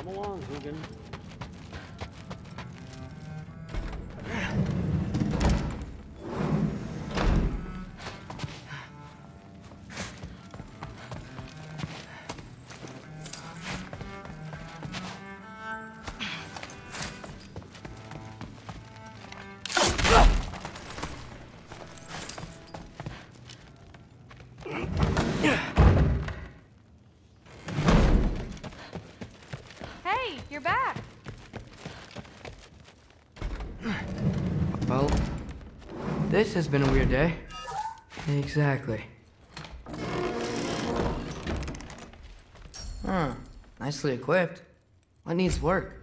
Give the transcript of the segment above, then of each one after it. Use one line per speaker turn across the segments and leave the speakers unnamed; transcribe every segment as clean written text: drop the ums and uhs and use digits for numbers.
Come along, Hugin.
Hey, you're back.
Well, this has been a weird day. Exactly. Huh. Nicely equipped. What needs work?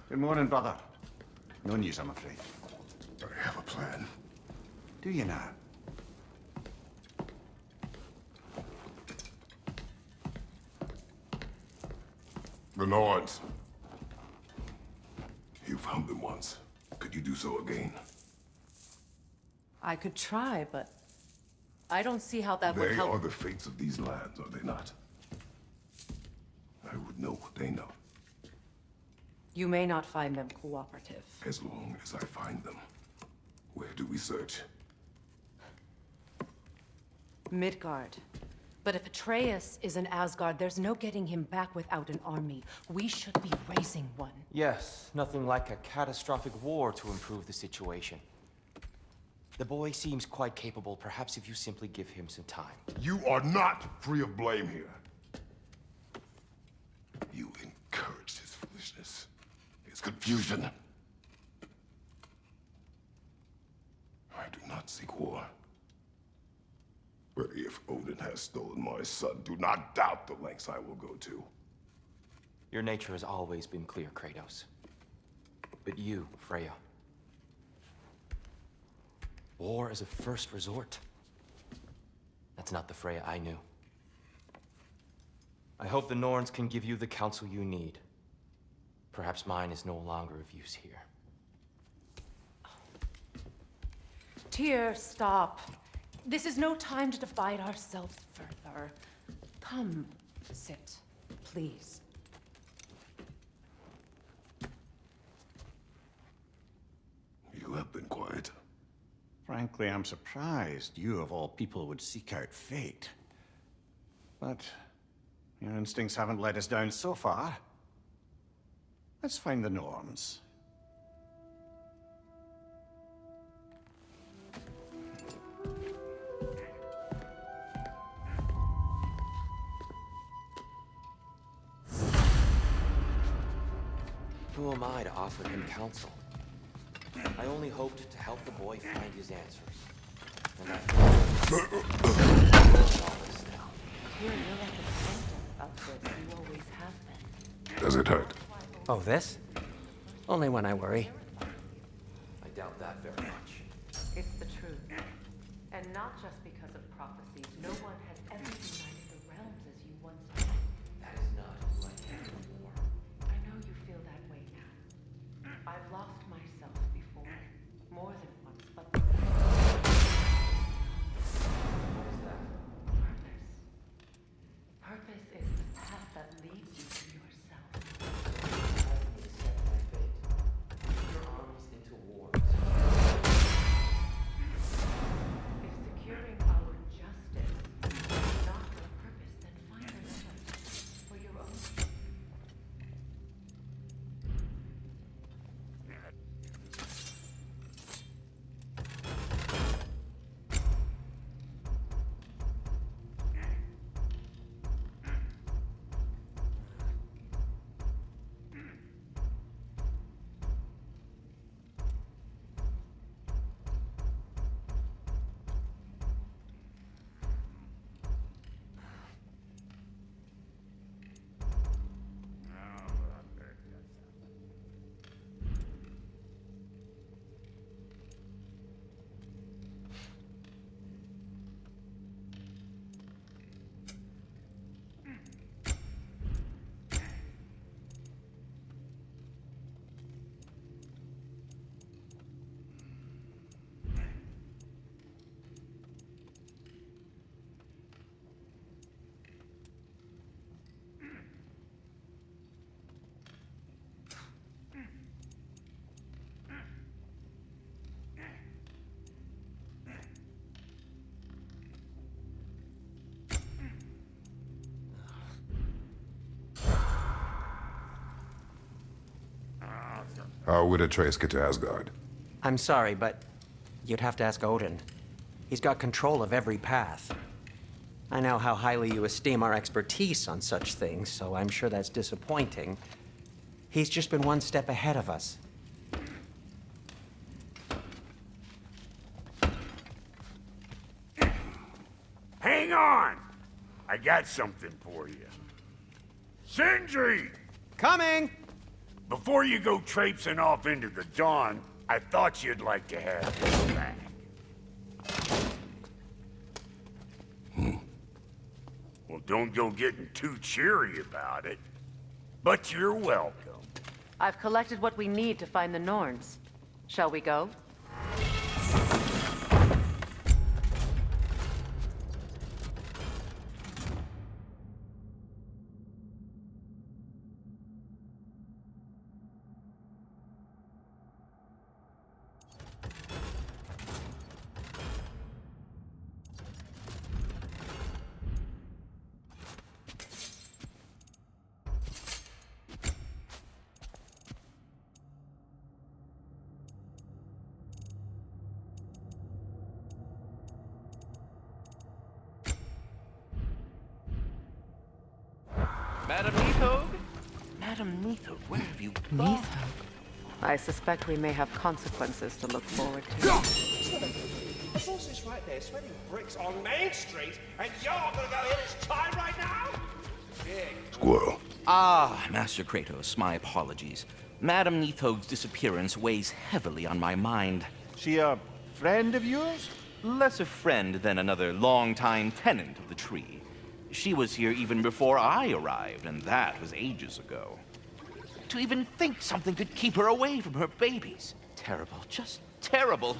Good morning, brother. No news, I'm afraid.
I have a plan.
Do you now?
The Norns. You found them once. Could you do so again?
I could try, but I don't see how that would
They
help.
are the fates of these lands, are they not? I would know what they know,
You may not find them cooperative.
as long as I find them. Where do we search?
Midgard. But if Atreus is in Asgard, there's no getting him back without an army. We should be raising one.
Yes, nothing like a catastrophic war to improve the situation. The boy seems quite capable, perhaps if you simply give him some time.
You are not free of blame here. You encouraged his foolishness, his confusion. I do not seek war. But if Odin has stolen my son, do not doubt the lengths I will go to.
Your nature has always been clear, Kratos. But you, Freya. War is a first resort. That's not the Freya I knew. I hope the Norns can give you the counsel you need. Perhaps mine is no longer of use here.
Tyr, stop. This is no time to divide ourselves further. Come, sit, please.
You have been quiet.
Frankly, I'm surprised you of all people would seek out fate. But your instincts haven't let us down so far. Let's find the norms.
Who am I to offer him counsel? I only hoped to help the boy find his answers. And I feel all this now.
Tyr, you're like a phantom of this. You always have been.
Does it hurt?
Oh, this? Only when I worry.
I doubt that very much.
It's the truth. And not just because of prophecies. No one has ever united the realms as you once did.
That is not who I am anymore.
I know you feel that way now. I've lost myself before. More than once, but
What is that?
purpose. Purpose is the path that leads you to yourself.
I accept my fate. Your armies into wars.
If securing our justice is not your purpose, then find another for your own.
How would Atreus get to Asgard?
I'm sorry, but you'd have to ask Odin. He's got control of every path. I know how highly you esteem our expertise on such things, so I'm sure that's disappointing. He's just been one step ahead of us.
Hang on! I got something for you. Sindri!
Coming!
Before you go traipsing off into the dawn, I thought you'd like to have this back. Well, don't go getting too cheery about it. But you're welcome.
I've collected what we need to find the Norns. Shall we go?
Madam Neathog? Madam Neathog, where have you gone?
Neathog. I suspect we may have consequences to look forward to.
The boss is right there, sweating bricks on Main Street, and you're gonna go hit his time right now?
Squirrel.
Ah, Master Kratos, my apologies. Madam Neathog's disappearance weighs heavily on my mind.
She a friend of yours?
Less a friend than another longtime tenant of the tree. She was here even before I arrived, and that was ages ago. To even think something could keep her away from her babies. Terrible, just terrible.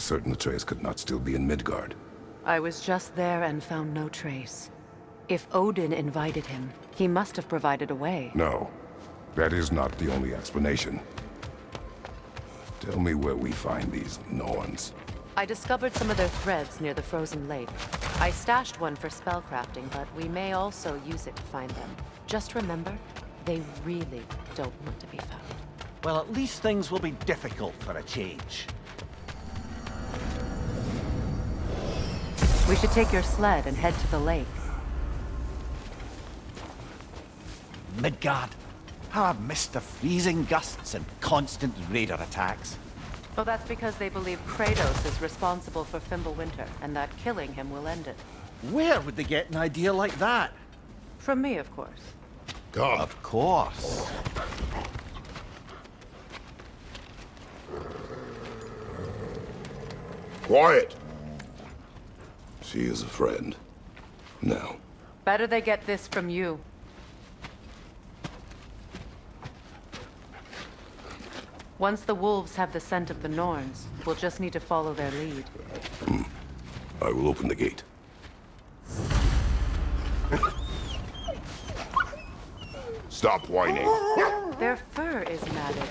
certain Atreus could not still be in Midgard.
I was just there and found no trace. If Odin invited him, he must have provided a way.
No, that is not the only explanation. Tell me where we find these Norns.
I discovered some of their threads near the frozen lake. I stashed one for spellcrafting, but we may also use it to find them. Just remember, they really don't want to be found.
Well, at least things will be difficult for a change.
We should take your sled and head to the lake.
Midgard. How I've missed the freezing gusts and constant raider attacks.
Oh, that's because they believe Kratos is responsible for Fimbulwinter, and that killing him will end it.
Where would they get an idea like that?
From me, of course.
God.
Of course.
Quiet! She is a friend. Now.
Better they get this from you. Once the wolves have the scent of the Norns, we'll just need to follow their lead.
I will open the gate. Stop whining.
Their fur is matted.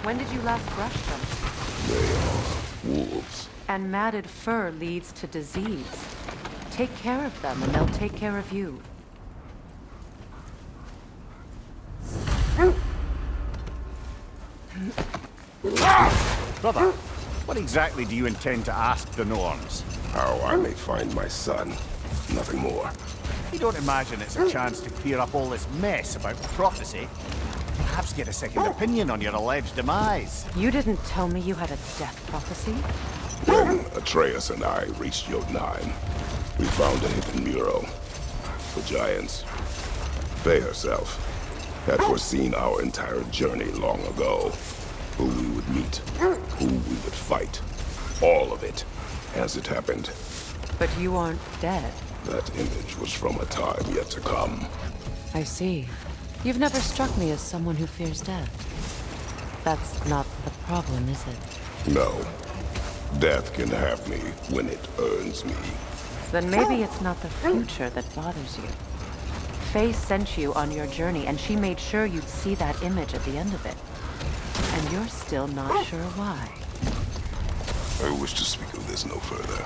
When did you last brush them?
They are wolves.
And matted fur leads to disease. Take care of them, and they'll take care of you.
Brother, what exactly do you intend to ask the Norns?
How I may find my son. Nothing more.
You don't imagine it's a chance to clear up all this mess about prophecy? Perhaps get a second opinion on your alleged demise.
You didn't tell me you had a death prophecy?
When Atreus and I reached Jotunheim, we found a hidden mural. The giants, Faye herself, had foreseen our entire journey long ago. Who we would meet, who we would fight. All of it, as it happened.
But you aren't dead.
That image was from a time yet to come.
I see. You've never struck me as someone who fears death. That's not the problem, is it?
No. Death can have me when it earns me.
Then maybe it's not the future that bothers you. Faye sent you on your journey, and she made sure you'd see that image at the end of it. And you're still not sure why.
I wish to speak of this no further.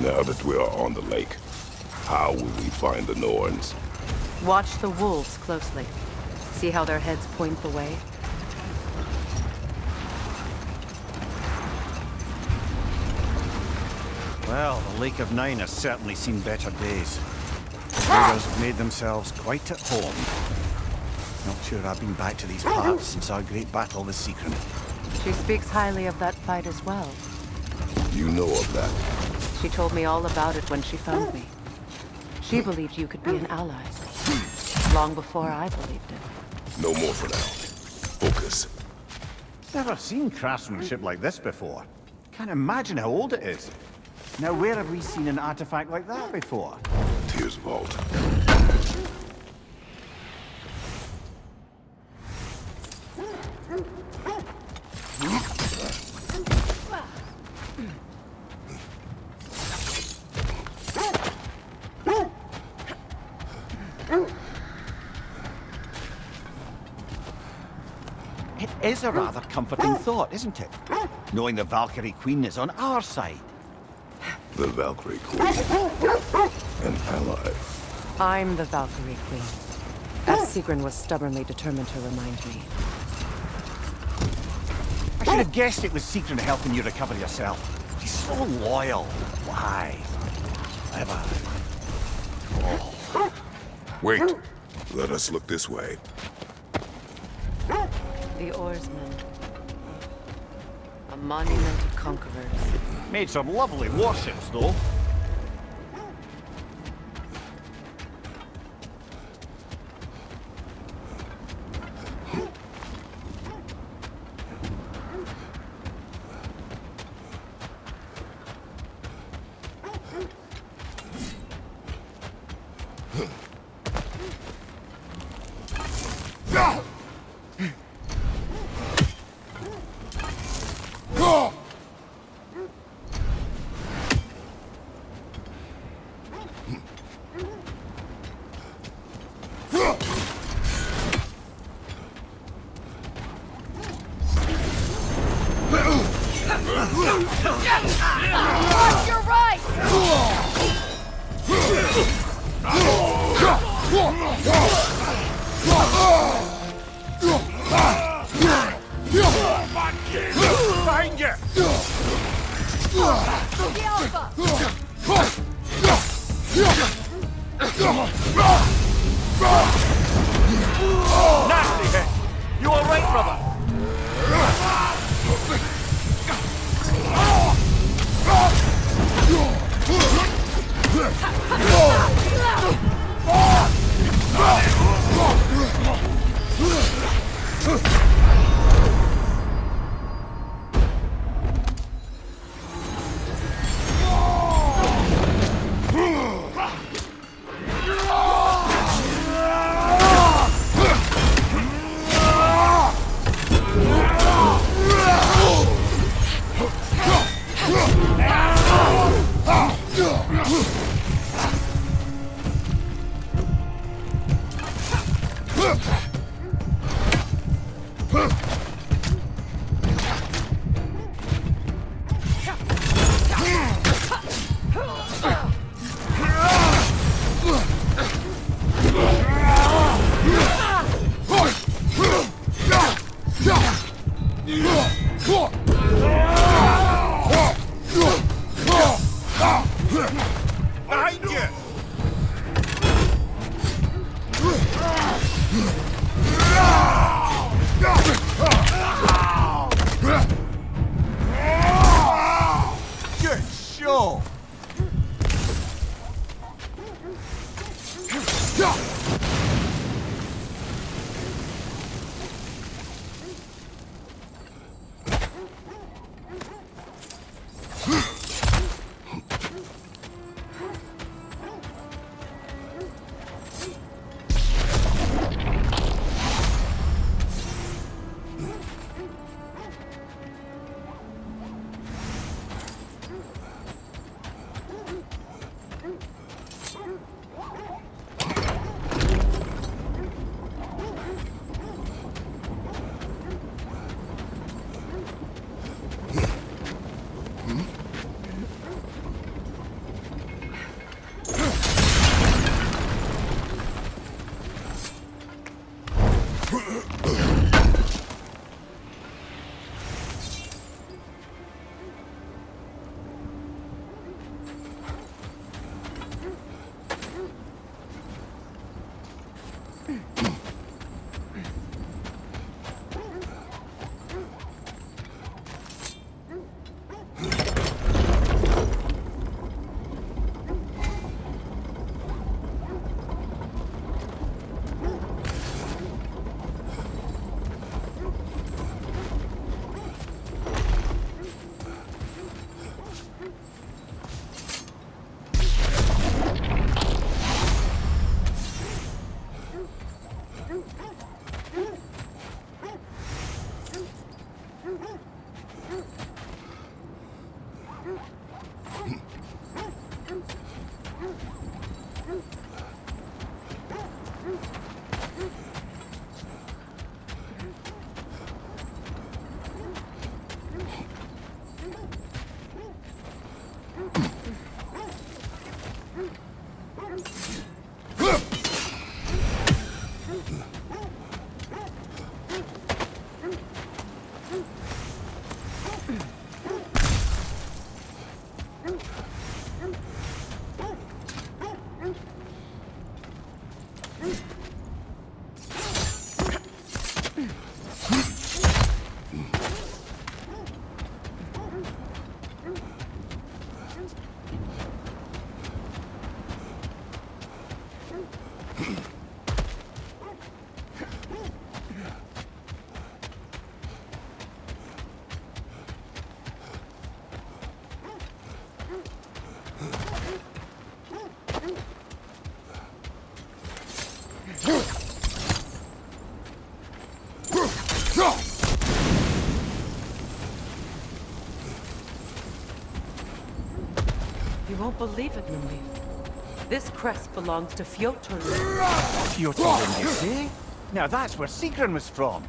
Now that we are on the lake, how will we find the Norns?
Watch the wolves closely. See how their heads point the way?
Well, the Lake of Nine has certainly seen better days. The raiders have made themselves quite at home. Not sure I've been back to these parts since our great battle with Secret.
She speaks highly of that fight as well.
You know of that?
She told me all about it when she found me. She believed you could be an ally. Long before I believed it.
No more for now. Focus.
Never seen craftsmanship like this before. Can't imagine how old it is. Now, where have we seen an artifact like that before?
Tears Vault.
It is a rather comforting thought, isn't it? Knowing the Valkyrie Queen is on our side.
The Valkyrie Queen. An ally.
I'm the Valkyrie Queen. As Sigrun was stubbornly determined to remind me.
I should have guessed it was Secret helping you recover yourself. She's so loyal. Why? Ever. Oh.
Wait. Let us look this way.
The Oarsmen. A monument to conquerors.
Made some lovely warships, though.
Nasty hit! You alright, brother? Behind you! Good show!
You won't believe it, Louis. This crest belongs to Fjotr.
Fjotr, you say? Now that's where Sigrun was from.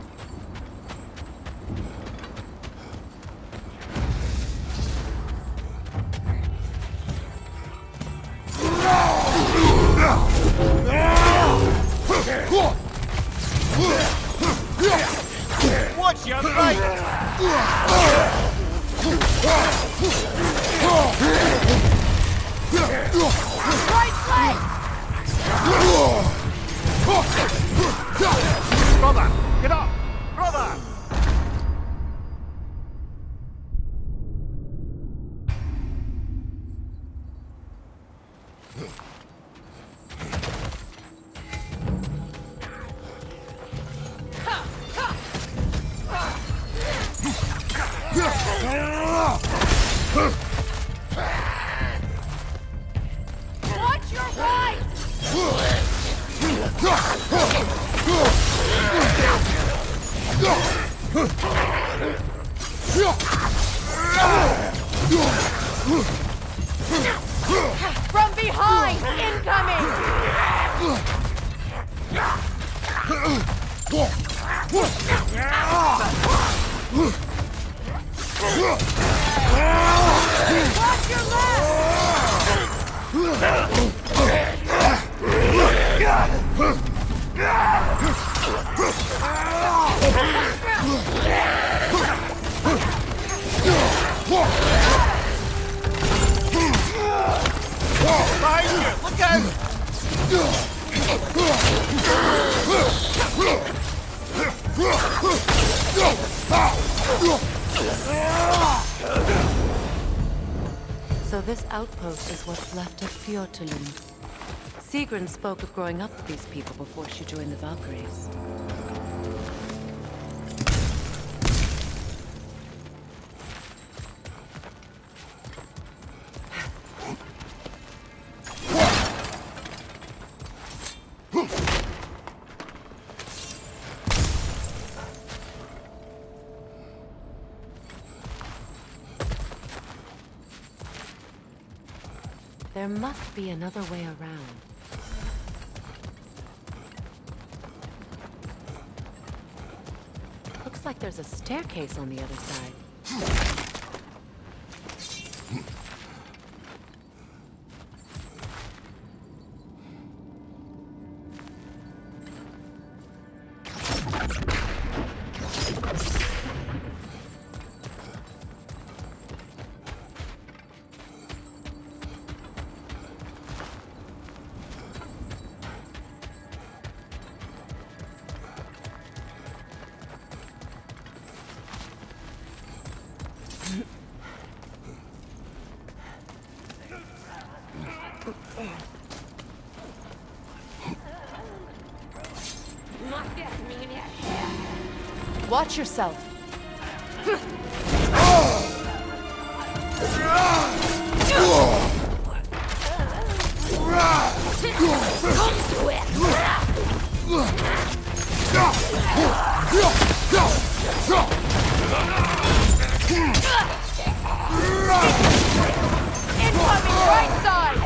Watch your right!
Right leg!
Brother, get up! Brother!
Watch your right! From behind! Incoming! Watch your
Behind you! Look out!
So this outpost is what's left of Fjortulund. Sigrun spoke of growing up with these people before she joined the Valkyries. There must be another way around. Looks like there's a staircase on the other side.
Watch yourself. Incoming right side!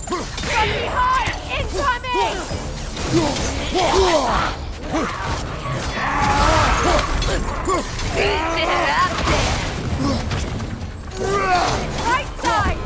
From behind! Incoming! Right side!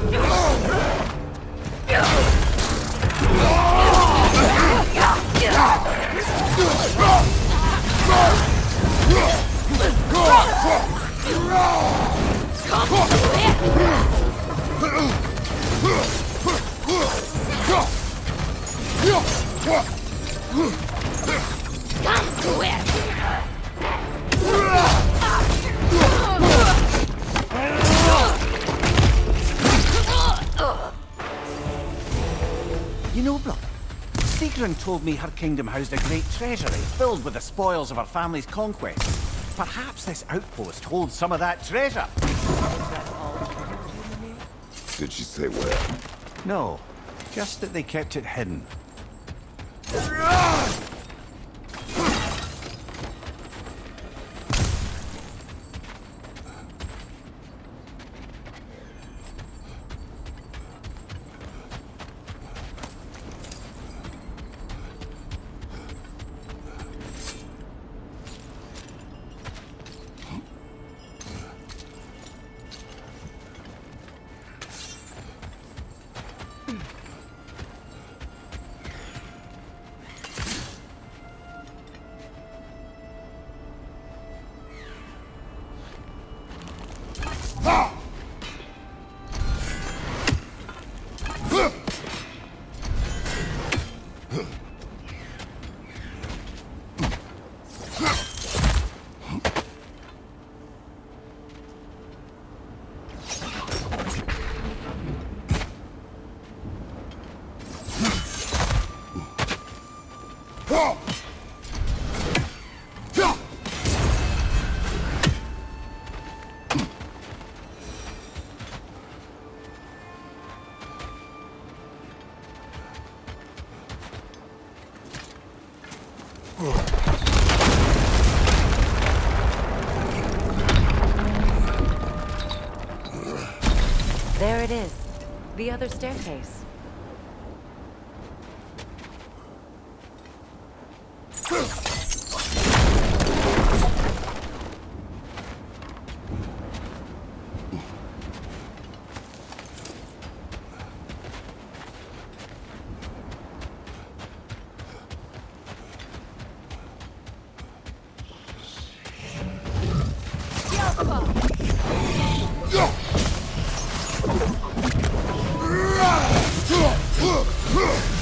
You know, brother, Sigrun told me her kingdom housed a great treasury filled with the spoils of her family's conquest. Perhaps this outpost holds some of that treasure.
Did she say where?
No, just that they kept it hidden.
There it is. The other staircase.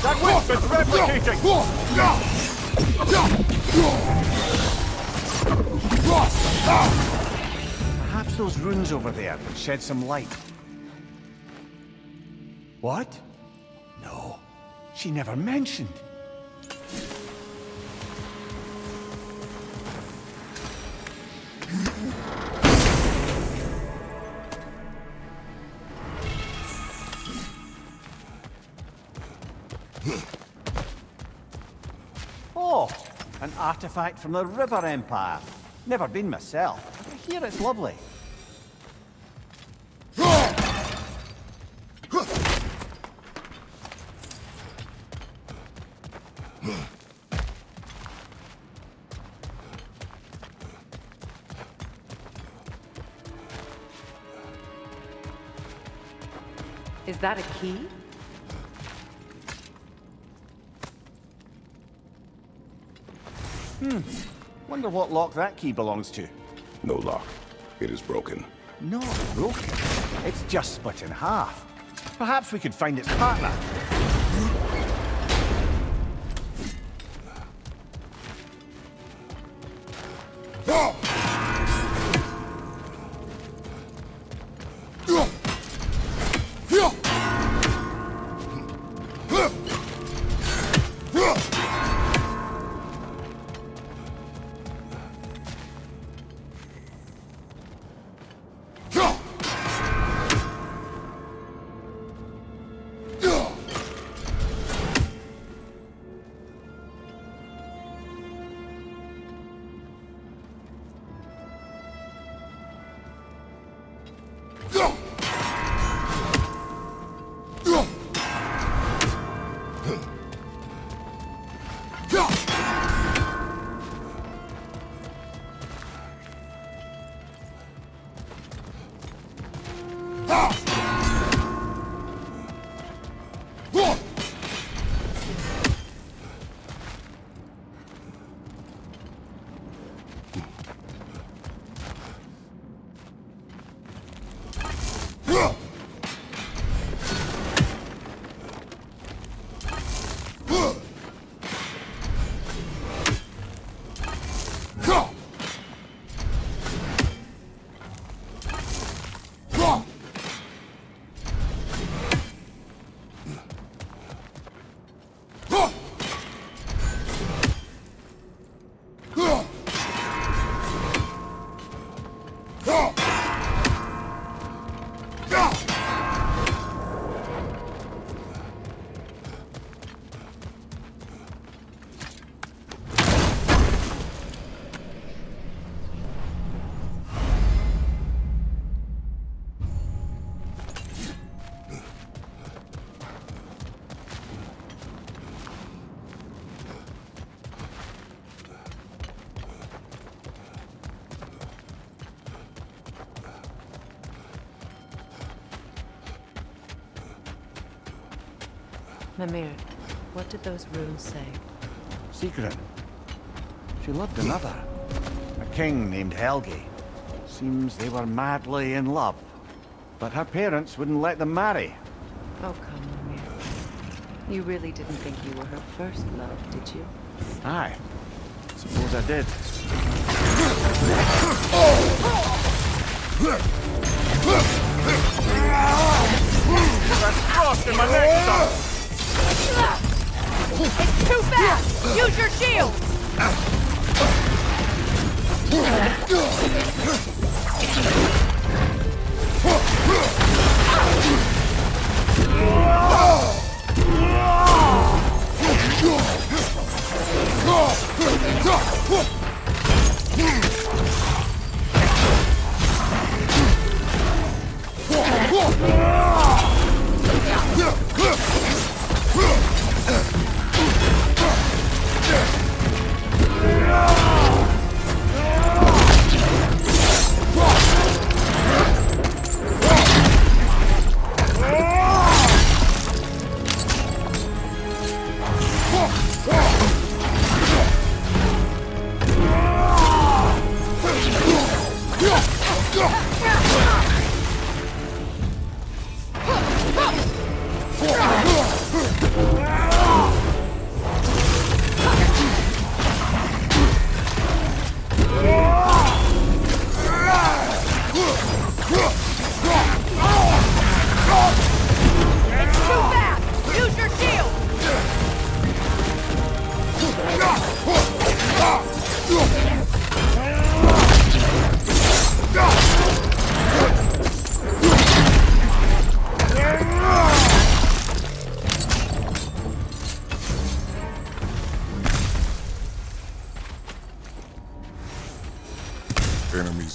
That weapon's replicating! Perhaps those runes over there would shed some light. What? No, she never mentioned. Oh, an artifact from the River Empire. Never been myself. I hear it's lovely.
Is that a key?
Wonder what lock that key belongs to.
No lock. It is broken.
Not broken. It's just split in half. Perhaps we could find its partner.
Mimir, what did those runes say?
Secret. She loved another. A king named Helgi. Seems they were madly in love. But her parents wouldn't let them marry.
Oh, come, Mimir. You really didn't think you were her first love, did you?
Aye. Suppose I did. That's frost in my neck, son!
It's too fast! Use your shield!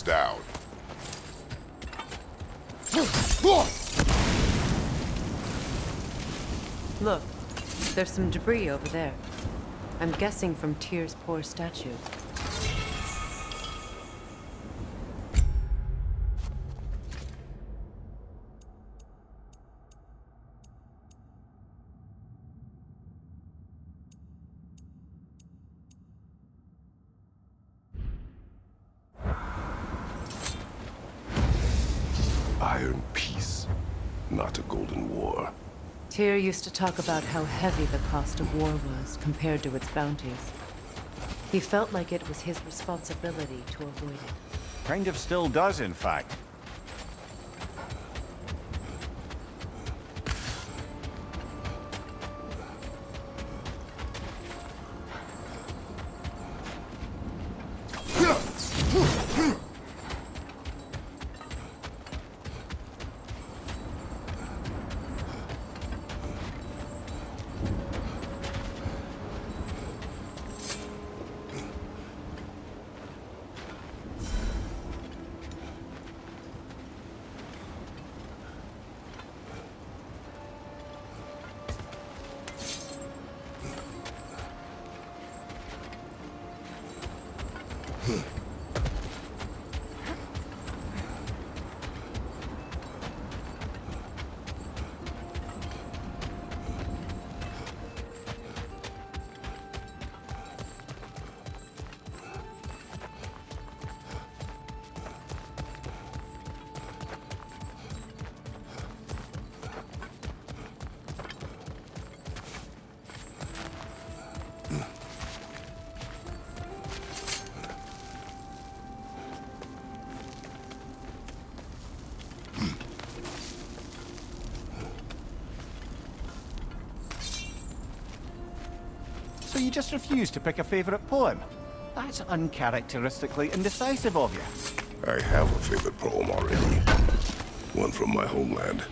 down.
Look, there's some debris over there. I'm guessing from Tyr's poor statue.
Iron peace, not a golden war.
Tyr used to talk about how heavy the cost of war was compared to its bounties. He felt like it was his responsibility to avoid it.
Kind of still does, in fact. So you just refuse to pick a favorite poem? That's uncharacteristically indecisive of you.
I have a favorite poem already. One from my homeland.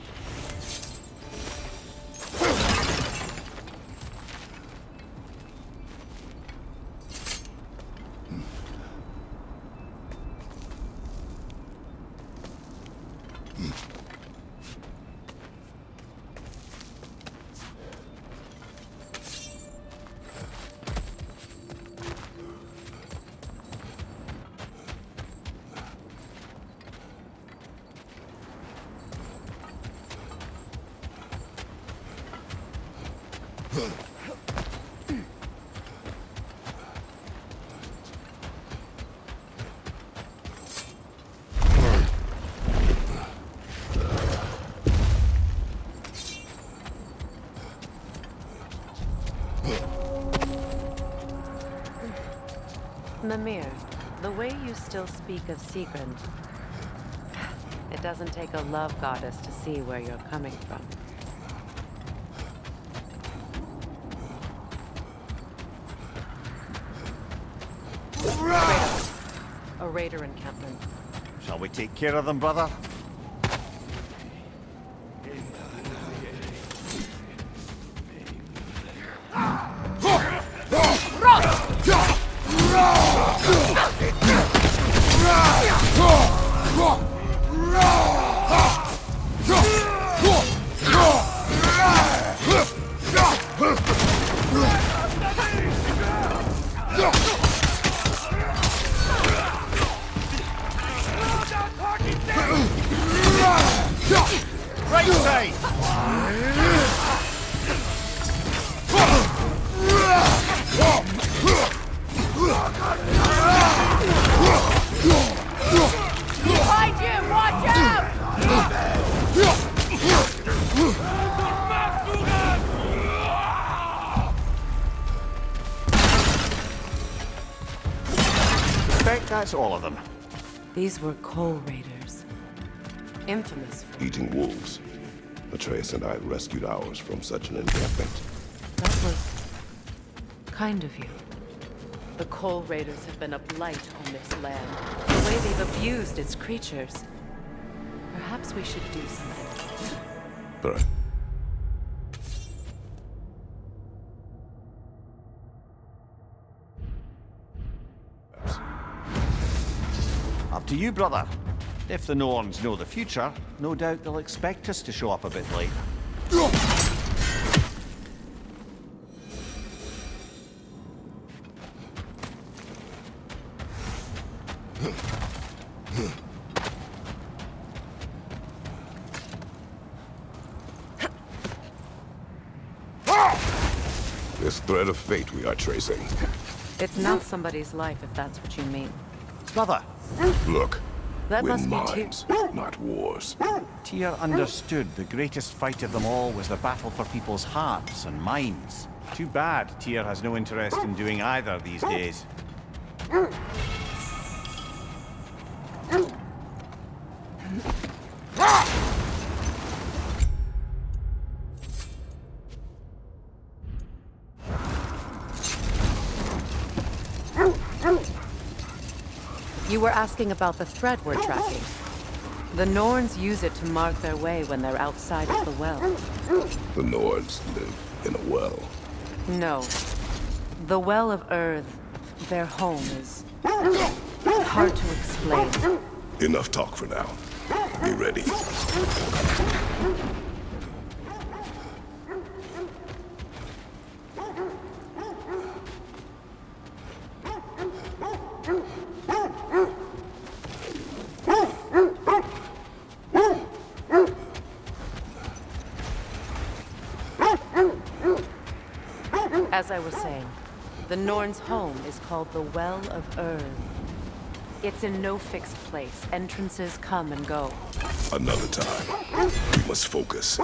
Mimir, the way you still speak of Sigrun, it doesn't take a love goddess to see where you're coming from. A raider encampment.
Shall we take care of them, brother? Right side!
Behind you! Watch out!
Suspect that's all of them.
These were coal raiders. Infamous for...
Eating wolves. Atreus and I rescued ours from such an encampment.
That was... kind of you. The coal raiders have been a blight on this land. The way they've abused its creatures. Perhaps we should do something.
But
A Up to you, brother. If the Norns know the future, no doubt they'll expect us to show up a bit late.
This thread of fate we are tracing.
It's not somebody's life, if that's what you mean.
Brother,
Look,
That
win
must be
minds, not wars.
Tyr understood the greatest fight of them all was the battle for people's hearts and minds. Too bad Tyr has no interest in doing either these days.
You were asking about the thread we're tracking. The Norns use it to mark their way when they're outside of the well.
The Nords live in a well.
No. The Well of Earth, their home, is hard to explain.
Enough talk for now. Be ready.
As I was saying, the Norn's home is called the Well of Earth. It's in no fixed place. Entrances come and go.
Another time. We must focus.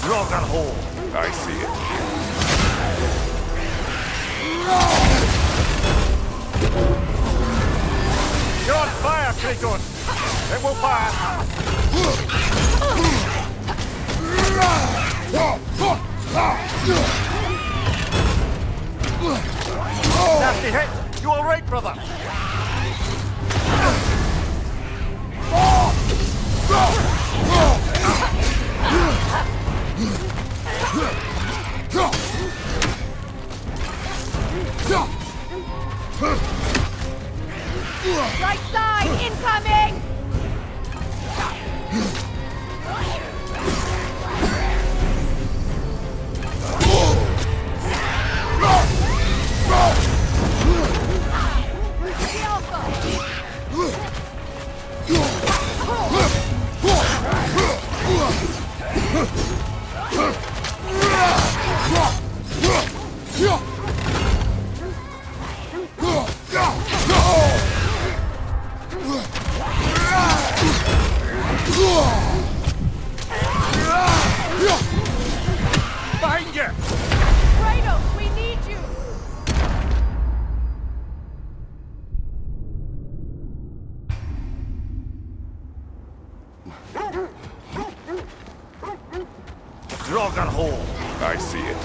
Ragnarok!
I see it.
You're on fire, Kratos! It will pass! Nasty hit! You all right, brother?
Right side, incoming!
Behind you!
Kratos, we need you!
Ragnarok!
I see it.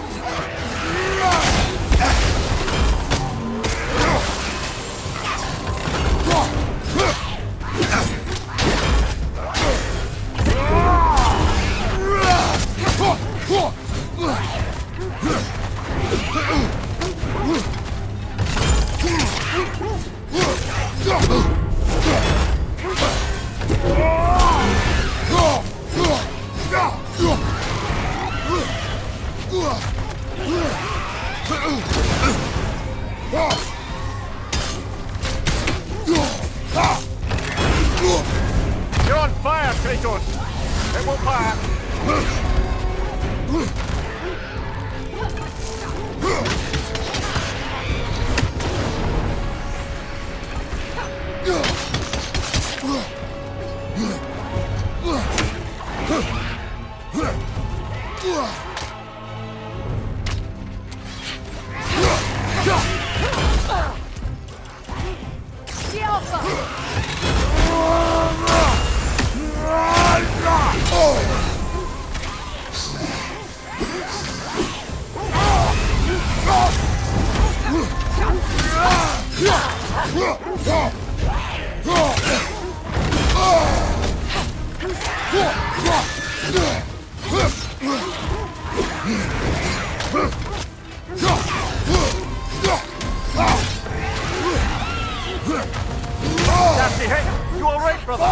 You're on fire, Kratos! It will pass!
Nasty hit! You alright, brother?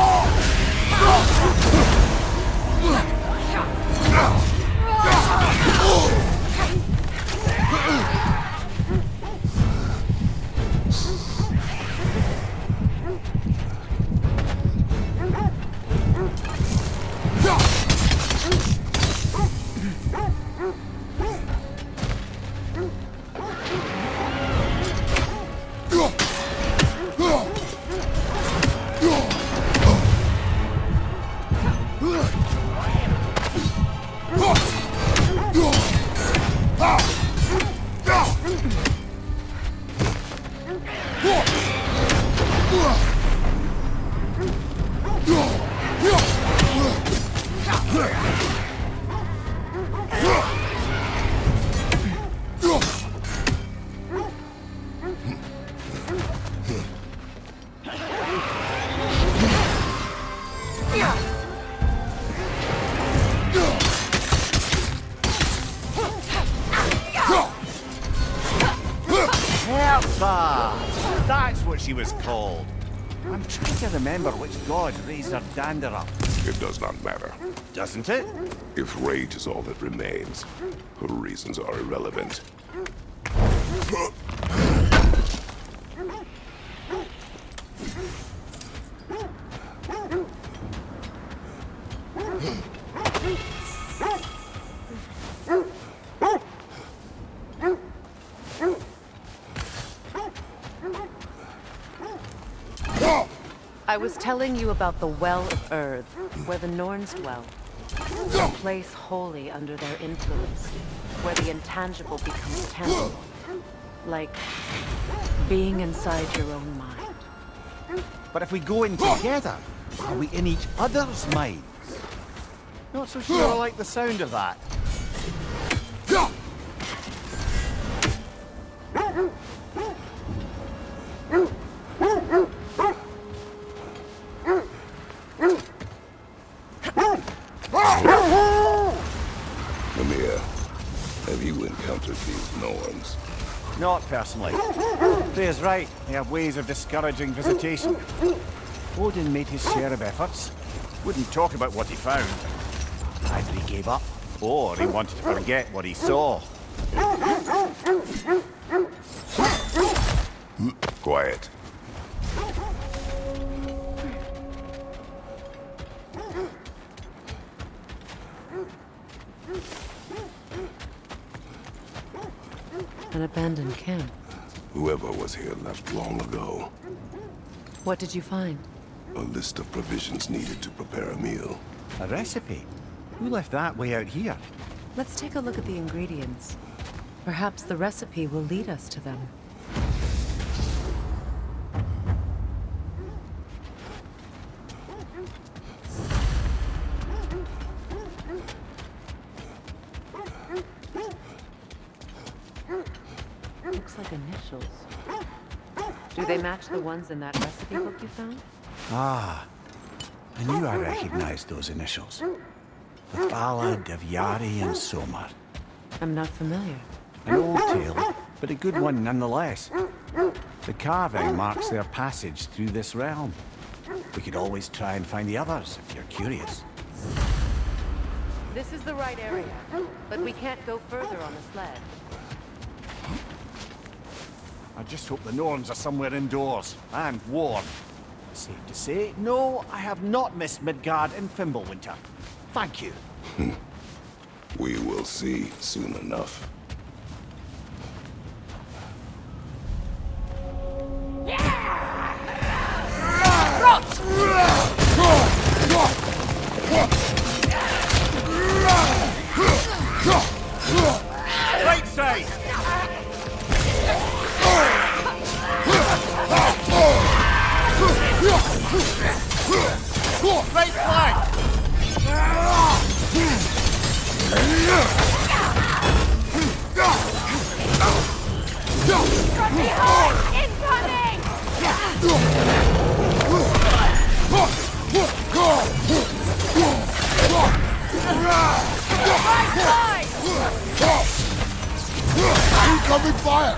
That's what she was called. I'm trying to remember which god raised her dander up.
It does not matter.
Doesn't it?
If rage is all that remains, her reasons are irrelevant.
I was telling you about the Well of Earth, where the Norns dwell. A place wholly under their influence, where the intangible becomes tangible. Like being inside your own mind.
But if we go in together, are we in each other's minds? Not so sure I like the sound of that.
Mimir, have you encountered these Norns?
Not personally. Freya's right. They have ways of discouraging visitation. Odin made his share of efforts. Wouldn't talk about what he found. Either he gave up, or he wanted to forget what he saw.
Quiet.
An abandoned camp.
Whoever was here left long ago.
What did you find?
A list of provisions needed to prepare a meal.
A recipe? Who left that way out here?
Let's take a look at the ingredients. Perhaps the recipe will lead us to them. Looks like initials. Do they match the ones in that recipe book you found?
Ah, I knew I recognized those initials. The Ballad of Yari and Somar.
I'm not familiar.
An old tale, but a good one nonetheless. The carving marks their passage through this realm. We could always try and find the others, if you're curious.
This is the right area, but we can't go further on the sled.
I just hope the Norns are somewhere indoors, and warm. Safe to say, no, I have not missed Midgard and Fimbulwinter. Thank you.
We will see soon enough.
Right side! Right flank!
From behind! Incoming!
Incoming fire!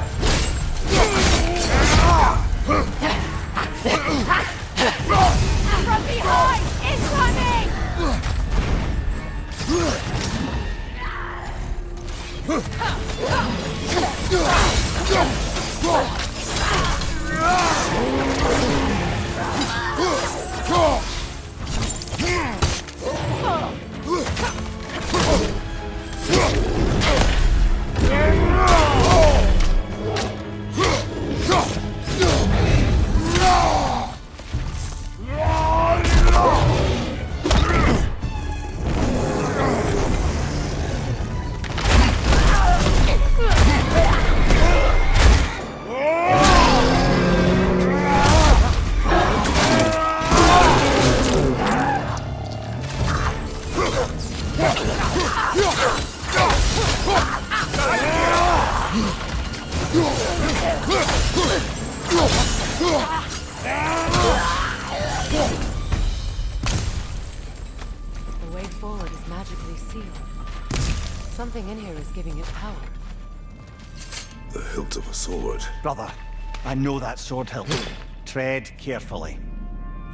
From behind! Incoming!
The way forward is magically sealed. Something in here is giving it power.
The hilt of a sword.
Brother, I know that sword hilt. Tread carefully.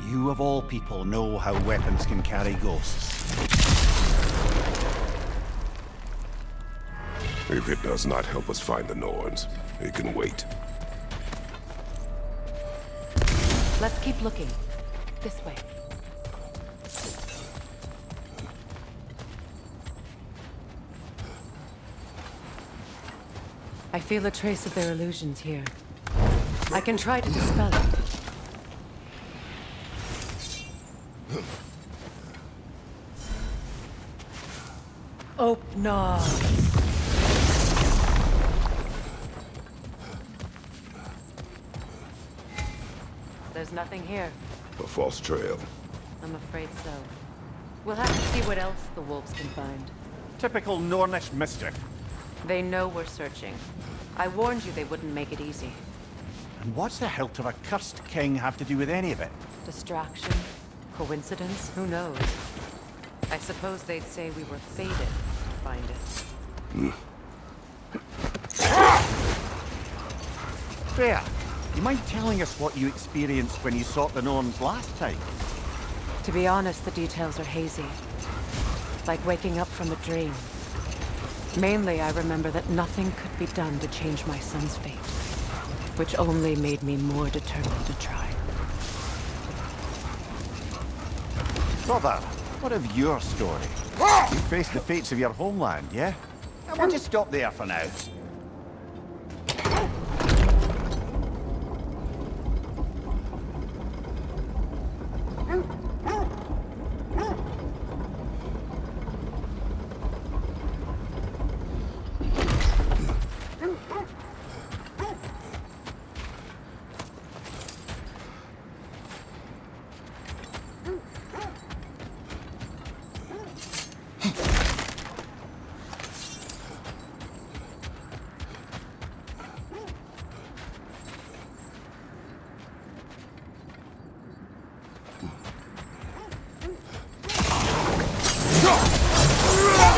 You of all people know how weapons can carry ghosts.
If it does not help us find the Norns, it can wait.
Let's keep looking. This way. I feel a trace of their illusions here. I can try to dispel it. Oh, no. There's nothing here.
A false trail.
I'm afraid so. We'll have to see what else the wolves can find.
Typical Nornish mischief.
They know we're searching. I warned you they wouldn't make it easy.
And what's the hilt of a cursed king have to do with any of it?
Distraction? Coincidence? Who knows? I suppose they'd say we were fated to find it.
Freya, you mind telling us what you experienced when you sought the Norns last time?
To be honest, the details are hazy. Like waking up from a dream. Mainly, I remember that nothing could be done to change my son's fate. Which only made me more determined to try.
Brother, what of your story? You faced the fates of your homeland, yeah? And we'll just stop there for now.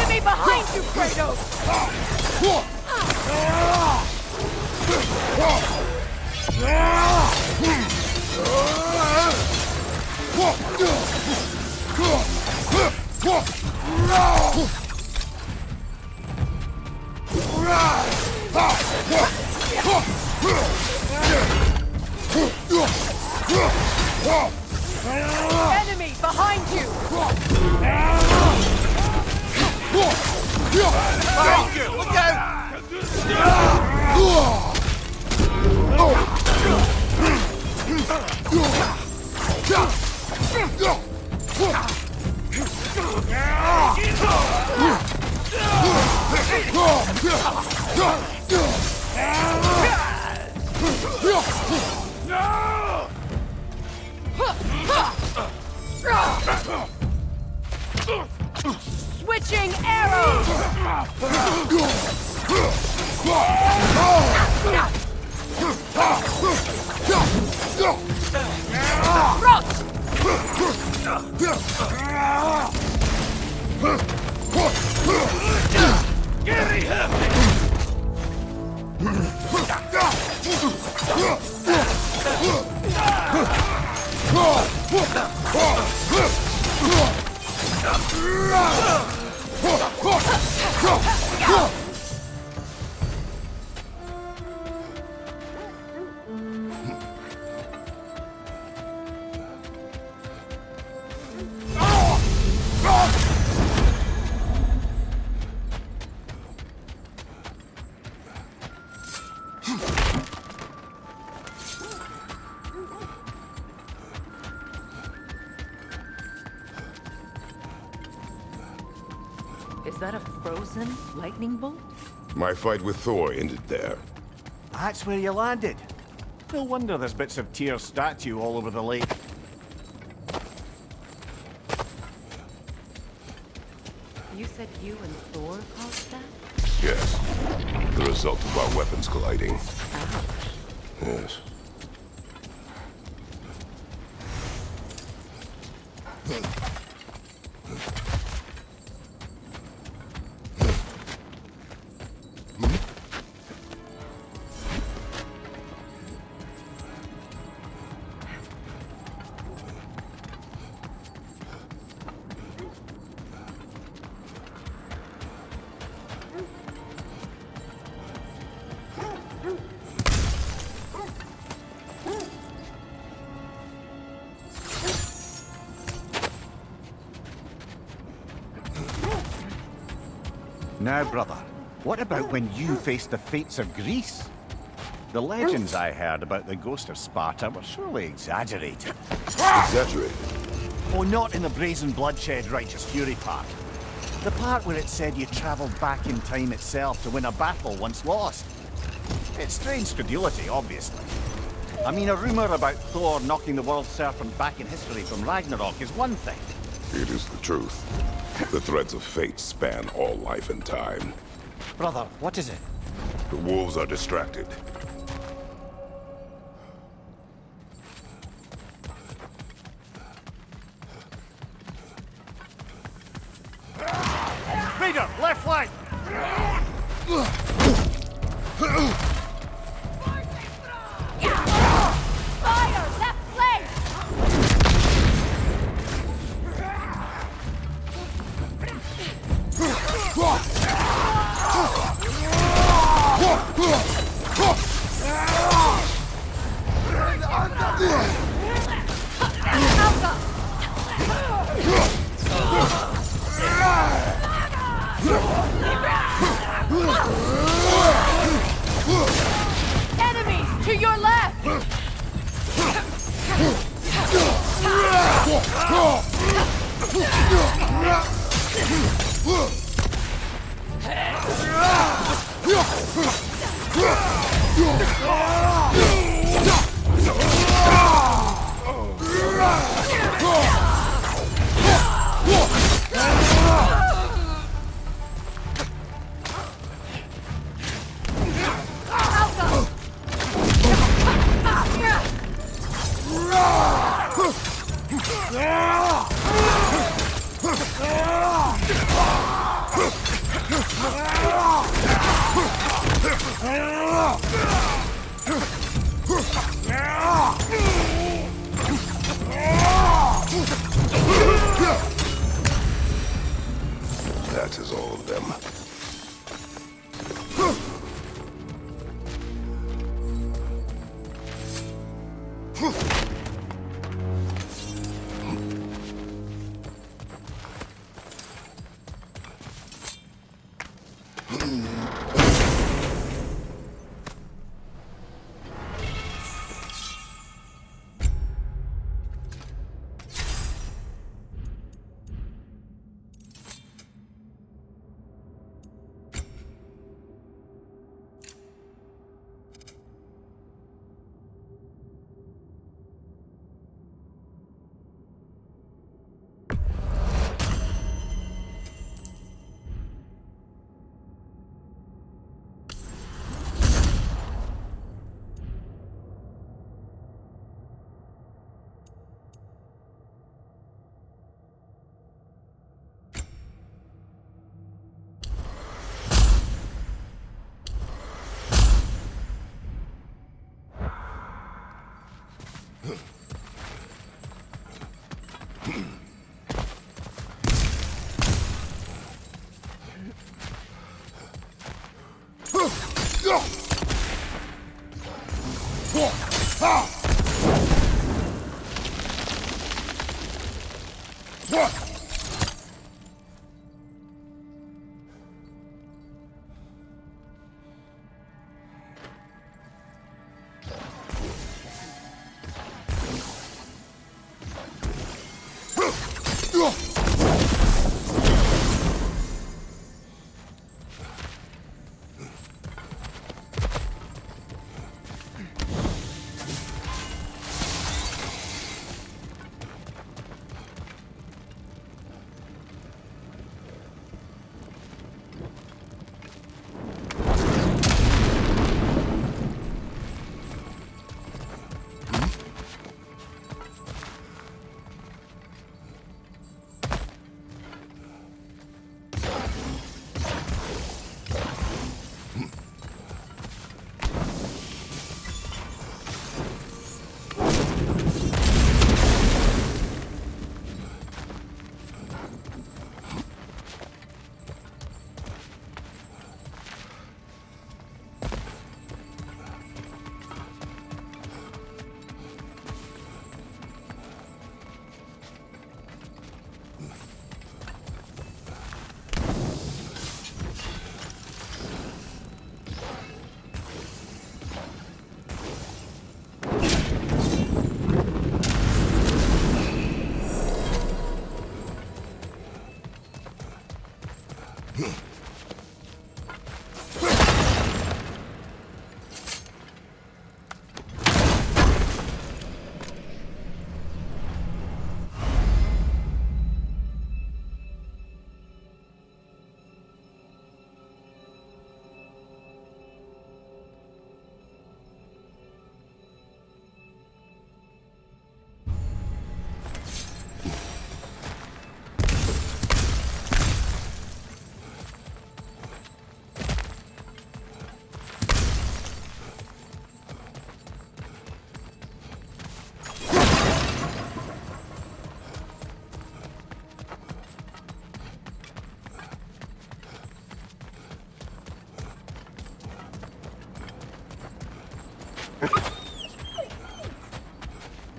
Enemy behind you, Kratos! Enemy behind you!
Behind you! Look out!
Switching arrows!
Is that a frozen lightning bolt?
My fight with Thor ended there.
That's where you landed. No wonder there's bits of Tyr's statue all over the lake.
You said you and Thor caused that?
Yes. The result of our weapons colliding.
Ouch.
Yes.
Now, brother, what about when you faced the fates of Greece? The legends I heard about the ghost of Sparta were surely exaggerated.
Exaggerated.
Oh, not in the brazen bloodshed righteous fury part. The part where it said you travelled back in time itself to win a battle once lost. It's strange credulity, obviously. I mean, a rumour about Thor knocking the world serpent back in history from Ragnarok is one thing.
It is the truth. The threads of fate span all life and time.
Brother, what is it?
The wolves are distracted.
Raider, left flank!
Fire! Left flank! Enemies to your left!
That is all of them.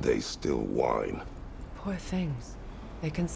They still whine.
Poor things. They can